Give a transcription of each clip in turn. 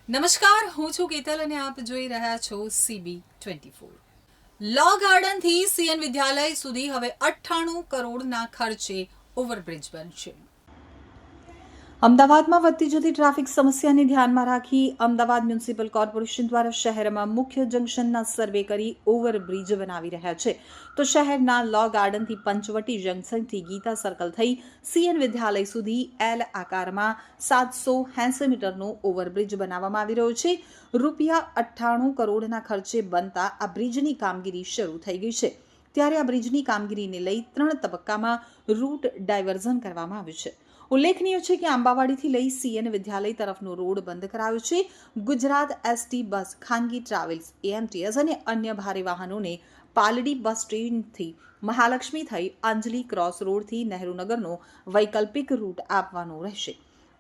નમસ્કાર, હું છું કેતલ અને આપ જોઈ રહ્યા છો CB24। લો ગાર્ડનથી CN વિદ્યાલય સુધી હવે 98 કરોડના ખર્ચે ઓવરબ્રિજ બનશે। અમદાવાદમાં વધતી જતી ટ્રાફિક સમસ્યાને ધ્યાનમાં રાખી અમદાવાદ મ્યુનિસિપલ કોર્પોરેશન દ્વારા શહેરમાં મુખ્ય જંકશનના સર્વે કરી ઓવરબ્રિજ બનાવી રહ્યા છે। તો શહેરના લો ગાર્ડનથી પંચવટી જંકશનથી ગીતા સર્કલ થઈ CN વિદ્યાલય સુધી એલ આકારમાં 780 મીટરનો ઓવરબ્રિજ બનાવવામાં આવી રહ્યો છે। રૂપિયા 98 કરોડના ખર્ચે બનતા આ બ્રિજની કામગીરી શરૂ થઈ ગઈ છે। ત્યારે આ બ્રિજની કામગીરીને લઈ 3 તબક્કામાં રૂટ ડાયવર્ઝન કરવામાં આવ્યું છે। ઉલ્લેખનીય છે કે આંબાવાડીથી લઈ CN વિદ્યાલય તરફનો રોડ બંધ કરાયો છે। ગુજરાત ST બસ, ખાનગી ટ્રાવેલ્સ, AMTS અને અન્ય ભારે વાહનોને પાલડી બસ સ્ટેન્ડથી મહાલક્ષ્મી થઈ અંજલી ક્રોસ રોડથી નહેરુનગરનો વૈકલ્પિક રૂટ આપવાનો રહેશે।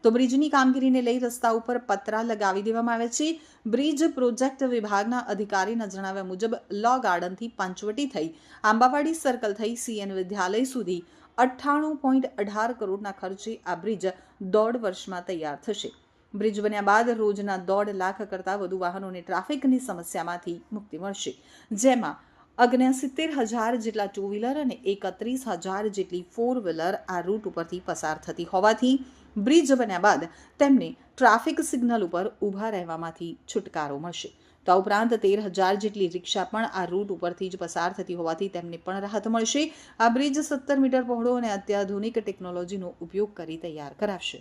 તો બ્રિજની કામગીરીને લઈ રસ્તા ઉપર પતરા લગાવી દેવામાં આવ્યા છે। બ્રિજ પ્રોજેક્ટ વિભાગના અધિકારીના જણાવ્યા મુજબ લો ગાર્ડનથી પંચવટી થઈ આંબાવાડી સર્કલ થઈ CN વિદ્યાલય સુધી 98.18 કરોડના ખર્ચે આ બ્રિજ 1.5 વર્ષમાં તૈયાર થશે। બ્રિજ બન્યા બાદ રોજના 1.5 લાખ કરતાં વધુ વાહનોને ટ્રાફિકની સમસ્યામાંથી મુક્તિ મળશે, જેમાં 69,000 જેટલા ટુ વ્હીલર અને 31,000 જેટલી ફોર વ્હીલર આ રૂટ ઉપરથી પસાર થતી હોવાથી બ્રિજ બન્યા બાદ તેમને ટ્રાફિક સિગ્નલ ઉપર ઊભા રહેવામાંથી છુટકારો મળશે। તો આ ઉપરાંત 13,000 જેટલી રિક્ષા પણ આ રૂટ ઉપરથી જ પસાર થતી હોવાથી તેમને પણ રાહત મળશે। આ બ્રિજ 17 મીટર પહોળો અને અત્યાધુનિક ટેકનોલોજીનો ઉપયોગ કરી તૈયાર કરાશે।